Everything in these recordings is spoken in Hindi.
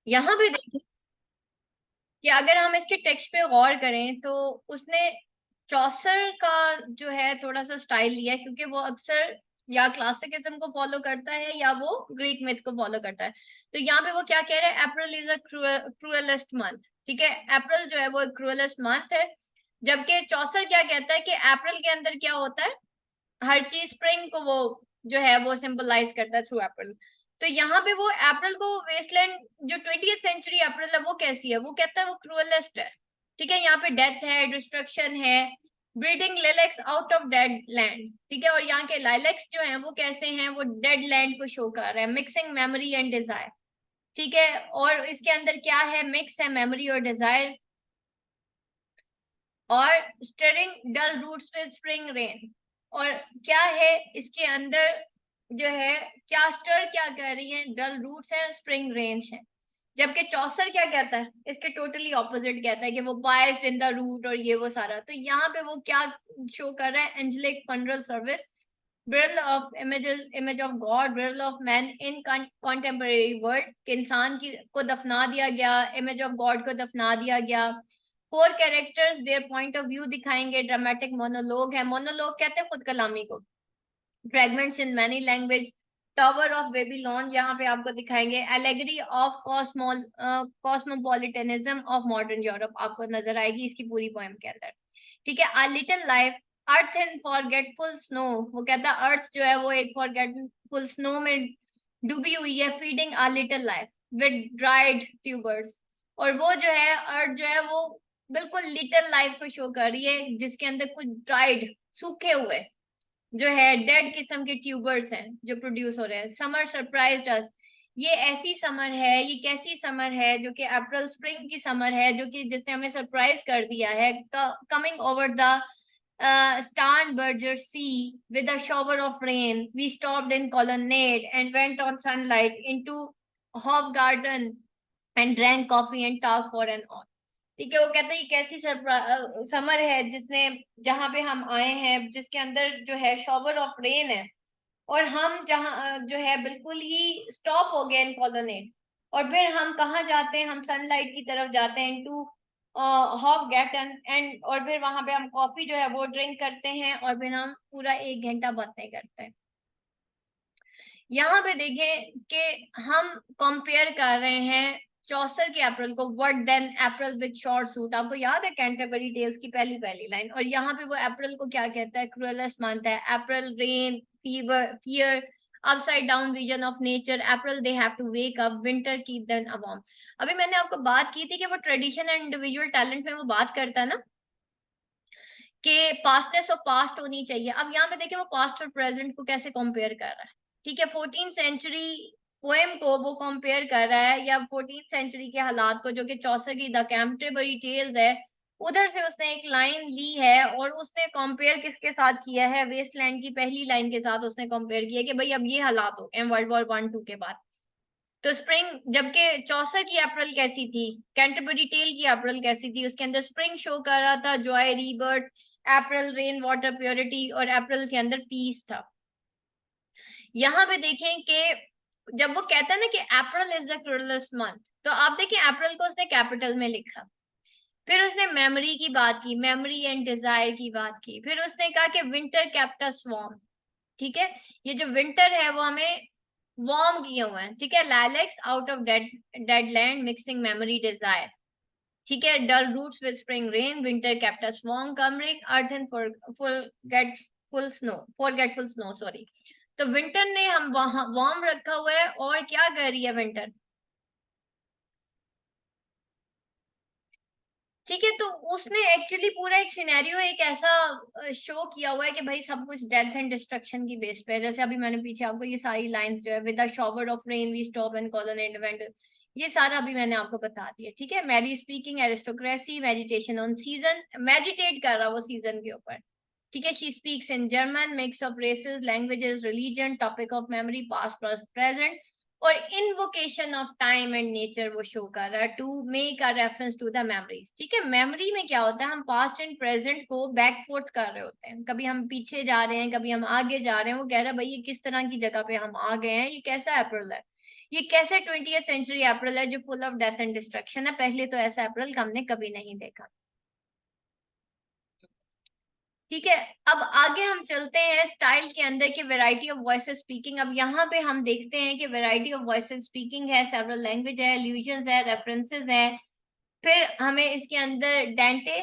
यहाँ पे देखिए कि अगर हम इसके टेक्स्ट पे गौर करें तो उसने चौसर का जो है थोड़ा सा स्टाइल लिया है, क्योंकि वो अक्सर या क्लासिकिज्म को फॉलो करता है या वो ग्रीक मिथ को फॉलो करता है। तो यहाँ पे वो क्या कह रहे हैं, अप्रैल इज अ क्रूएलेस्ट मंथ। ठीक है, अप्रैल जो है वो क्रूएलेस्ट मंथ है। जबकि चौसर क्या कहता है कि अप्रैल के अंदर क्या होता है, हर चीज स्प्रिंग को वो जो है वो सिंबलाइज करता है थ्रू अप्रैल। तो यहाँ पे वो अप्रैल को वेस्टलैंड, जो 20th सेंचुरी अप्रैल है वो कैसी है, वो कहता है वो क्रूएलेस्ट है। ठीक है, यहाँ पे डेथ है, डिस्ट्रक्शन है, breeding lilacs out of dead land. ठीक है, और यहाँ के लाइलैक्स जो हैं वो कैसे हैं, वो डेड लैंड को शो कर रहे हैं, मिक्सिंग मेमोरी एंड डिजायर। ठीक है, और इसके अंदर क्या है, मिक्स है मेमोरी और डिजायर। और stirring dull roots with spring rain. और क्या है इसके अंदर जो है, क्या स्टर क्या कह रही है, डल रूट्स है, स्प्रिंग रेन है। जबकि चौसर क्या कहता है, इसके टोटली ऑपोजिट कहता है कि वो बायस्ड इन द रूट और ये वो सारा। तो यहाँ पे वो क्या शो कर रहा है, angelic funeral service, brill of image of God, brill of man in contemporary world. इंसान की को दफना दिया गया, इमेज ऑफ गॉड को दफना दिया गया। Four characters their point of view दिखाएंगे, ड्रामेटिक मोनोलॉग है, मोनोलॉग कहते हैं खुद कलामी को। Fragments in many language, tower of Babylon यहाँ पे आपको दिखाएंगे, allegory of cosmopolitanism of modern Europe आपको नजर आएगी इसकी पूरी पोएम के अंदर। ठीक है, आ लिटिल लाइफ, अर्थ इन फॉरगेटफुल स्नो, वो कहता है अर्थ जो है वो एक फॉरगेटफुल स्नो में डूबी हुई है, feeding uh little life with dried tubers. और वो जो है अर्थ जो है वो बिल्कुल लिटिल लाइफ को शो कर रही है, जिसके अंदर कुछ ड्राइड, सूखे हुए जो है डेड किस्म के ट्यूबर्स हैं जो प्रोड्यूस हो रहे हैं। समर सरप्राइज्ड अस, ये ऐसी समर है, ये कैसी समर है, जो कि अप्रैल स्प्रिंग की समर है, जो कि जिसने हमें सरप्राइज कर दिया है। Coming over the Starnberger Sea with a shower of rain, we stopped in colonnade and went on sunlight into Hove Garden and drank coffee and talked for an hour. ठीक है, वो कहते हैं ये कैसी समर है जिसने, जहां पे हम आए हैं, जिसके अंदर जो है शॉवर ऑफ रेन है, और हम जहाँ जो है बिल्कुल ही स्टॉप हो गए इन कॉलोनेट। और फिर हम कहाँ जाते हैं, हम सनलाइट की तरफ जाते हैं, टू हॉप गैटन एंड, और फिर वहां पे हम कॉफी जो है वो ड्रिंक करते हैं, और फिर हम पूरा 1 घंटा बातें करते हैं। यहाँ पे देखें कि हम कंपेयर कर रहे हैं चौसर के अप्रैल को, what then April with short suit. आपको याद है कैंटरबरी टेल्स की पहली पहली लाइन, और यहाँ पे वो अप्रैल को क्या कहता है, क्रूएलेस्ट मंथ है, April rain fever fear upside down vision of nature, April they have to wake up, winter keep them warm. अभी मैंने आपको बात की थी कि वो ट्रेडिशन एंड इंडिविजुअल टैलेंट में वो बात करता है ना, कि पास्टनेस ऑफ पास्ट होनी चाहिए। अब यहाँ पे देखिए वो पास्ट और प्रेजेंट को कैसे कंपेयर कर रहा है। ठीक है, 14th सेंचुरी पोएम को वो कंपेयर कर रहा है, या 14th सेंचुरी के हालात को, जो कि चौसर की द कैंटरबरी टेल्स है, उधर से उसने एक लाइन ली है, और उसने कंपेयर किसके साथ किया है, वेस्टलैंड की पहली लाइन के साथ उसने कंपेयर किया कि भाई अब ये हालात हो गए वर्ल्ड वॉर 1 2 के बाद। तो स्प्रिंग, जबकि चौसर की अप्रैल कैसी थी, कैंटरबरी टेल की अप्रैल कैसी थी, उसके अंदर स्प्रिंग शो कर रहा था, जॉय रीबर्थ, अप्रैल रेन वाटर प्योरिटी, और अप्रैल के अंदर पीस था। यहाँ पे देखें कि जब वो कहता है ना कि April is the cruellest month, तो आप देखिए अप्रैल को उसने कैपिटल में लिखा, फिर उसने मेमोरी की बात की, मेमोरी एंड डिजायर की बात की, फिर उसने कहा कि विंटर केप्ट अस वार्म। ठीक है, ये जो विंटर है वो हमें वार्म किए हुए हैं। ठीक है, lilacs out of dead dead land mixing memory desire. ठीक है, dull roots with spring rain, winter kept us warm, covering earth and forgetful snow sorry. तो विंटर ने हम वहां वार्म रखा हुआ है, और क्या कर रही है विंटर। ठीक है, तो उसने एक्चुअली पूरा एक सिनेरियो एक ऐसा शो किया हुआ है कि भाई सब कुछ डेथ एंड डिस्ट्रक्शन की बेस पे है। जैसे अभी मैंने पीछे आपको ये सारी लाइंस जो है, with a shower of rain we stop and call an event, ये सारा अभी मैंने आपको बता दिया। ठीक है, Marie speaking aristocracy meditation on season, meditate कर रहा वो सीजन के ऊपर। ठीक है, she speaks in German, mix of races languages religion, topic of memory past present, और invocation of time and nature वो शो कर रहा है, to make a reference to the memories. ठीक है, मेमोरी में क्या होता है, हम पास्ट एंड प्रेजेंट को बैक फोर्थ कर रहे होते हैं, कभी हम पीछे जा रहे हैं, कभी हम आगे जा रहे हैं। वो कह रहा है भाई ये किस तरह की जगह पे हम आ गए हैं, ये कैसा अप्रैल है, ये कैसे 20th सेंचुरी अप्रैल है जो full of death and destruction है? पहले तो ऐसा अप्रैल हमने कभी नहीं देखा। ठीक है, अब आगे हम चलते हैं स्टाइल के अंदर की वैरायटी ऑफ वॉइसेस स्पीकिंग। अब यहाँ पे हम देखते हैं कि वैरायटी ऑफ वॉइसेस स्पीकिंग है, सेवरल लैंग्वेज है, एल्यूजन्स है, रेफरेंसेस है। फिर हमें इसके अंदर डेंटे,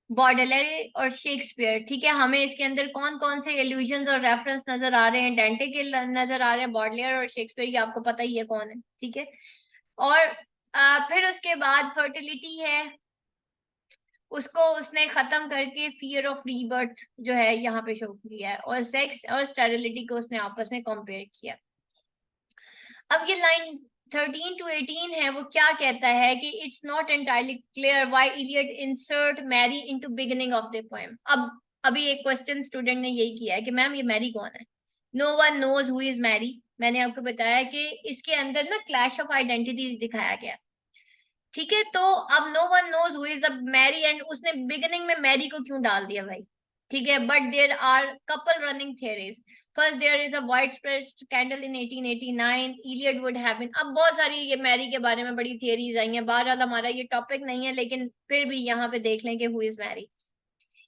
बॉर्डेलरी और शेक्सपियर, ठीक है, हमें इसके अंदर कौन कौन से एल्यूजन्स और रेफरेंस नजर आ रहे हैं? डेंटे के नजर आ रहे हैं, बॉर्डेलर और शेक्सपियर, ये आपको पता ही है कौन है, ठीक है। और फिर उसके बाद फर्टिलिटी है, उसको उसने खत्म करके फियर ऑफ रीबर्थ जो है यहाँ पे शो किया है, और सेक्स और स्टेरिलिटी को उसने आपस में कंपेयर किया। अब ये लाइन 13 to 18 है, वो क्या कहता है कि it's not entirely clear why Eliot insert Marie into beginning of the poem. अब अभी एक क्वेश्चन स्टूडेंट ने यही किया है कि मैम ये मैरी कौन है? No one knows who is Marie. मैंने आपको बताया कि इसके अंदर ना क्लैश ऑफ आइडेंटिटी दिखाया गया, ठीक है। तो अब no one knows who is the Marie, and उसने बिगिनिंग में मैरी को क्यों डाल दिया भाई? ठीक है, but there are couple running theories. First there is a widespread scandal in 1889, Eliot would have been. अब बहुत सारी ये मैरी के बारे में बड़ी थियरीज आई हैं, बहरहाल हमारा ये टॉपिक नहीं है, लेकिन फिर भी यहाँ पे देख लें कि who is Marie.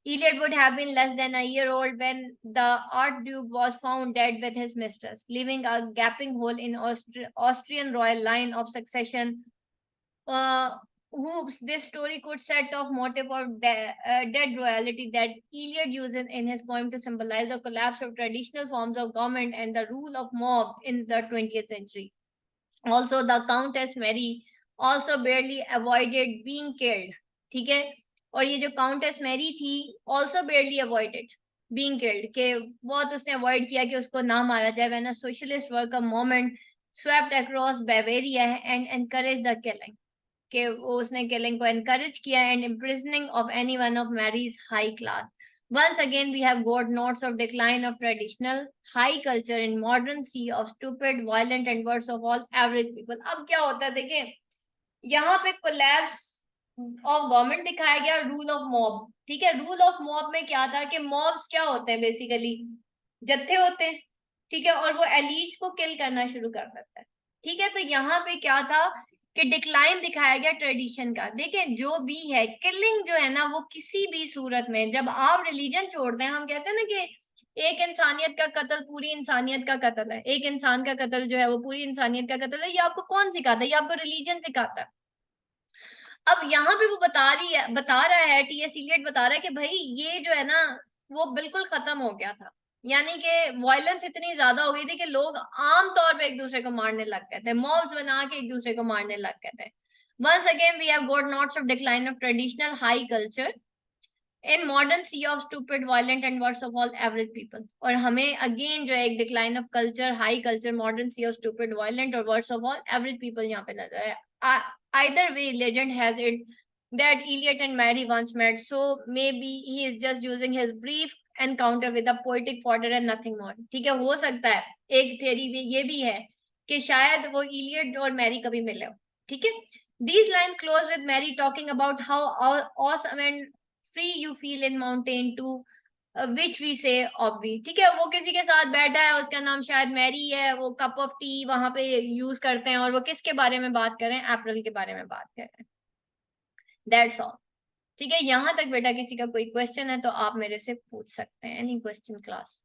Eliot would have been less than a year old when the Archduke was found dead with his mistress, leaving a gaping hole in Austrian royal line of succession. Whoops, this story could set off motive of dead royalty that Eliot uses in his poem to symbolize the collapse of traditional forms of government and the rule of mob in the 20th century. Also, the Countess Mary also barely avoided being killed. ठीक है, और ये जो काउंटेस मैरी थी also barely avoided being killed, के बहुत उसने अवॉइड किया कि उसको ना मारा जाए, when a socialist worker movement swept across Bavaria and encouraged the killing, कि वो उसने किलिंग को एनकरेज किया, and imprisoning of any one of Marie's high class. Once again, we have got notes of decline of traditional high culture in modern sea of stupid, violent, and worst of all, average people. अब क्या होता है देखिए, यहाँ पे कोलैप्स ऑफ गवर्नमेंट दिखाया गया, रूल ऑफ मॉब। ठीक है, रूल ऑफ मॉब में क्या था कि मॉब्स क्या होते हैं? बेसिकली जत्थे होते हैं, ठीक है, और वो एलिट को किल करना शुरू कर देता है। ठीक है, तो यहाँ पे क्या था कि डिक्लाइन दिखाया गया ट्रेडिशन का। देखिए, जो भी है किलिंग जो है ना, वो किसी भी सूरत में, जब आप रिलीजन छोड़ते हैं, हम कहते हैं ना कि एक इंसानियत का कत्ल पूरी इंसानियत का कत्ल है, एक इंसान का कत्ल जो है वो पूरी इंसानियत का कत्ल है। ये आपको कौन सिखाता है? ये आपको रिलीजन सिखाता है। अब यहाँ पे वो बता रहा है, टीएस इलियट बता रहा है कि भाई ये जो है ना, वो बिल्कुल खत्म हो गया था। यानी कि वायलेंस इतनी ज्यादा हो गई थी कि लोग आम तौर पे एक दूसरे को मारने लग गए थे, मॉब्स बना के एक दूसरे को मारने लग गए थे। Once again, we have got notes of decline of traditional high culture in modern sea of stupid, violent, and worst of all, average people. और हमें अगेन जो है एक decline of culture, high culture, modern sea of stupid, violent और worst of all, average people यहाँ पे नजर है। Either way, legend has it that Eliot and Mary once met, so maybe he is just using his brief encounter with a poetic fodder and nothing more. ठीक है, हो सकता है एक theory ये भी है कि शायद वो इलियट और मैरी कभी मिले हो। ठीक है, these lines close with Mary talking about how awesome and free you feel in mountain to which we say obvi। ठीक है, वो किसी के साथ बैठा है, उसका नाम शायद मैरी है, वो कप ऑफ टी वहां पे यूज करते हैं, और वो किसके बारे में बात कर रहे हैं? अप्रैल के बारे में बात कर रहे हैं। That's all. ठीक है, यहाँ तक बेटा किसी का कोई क्वेश्चन है तो आप मेरे से पूछ सकते हैं। Any question class?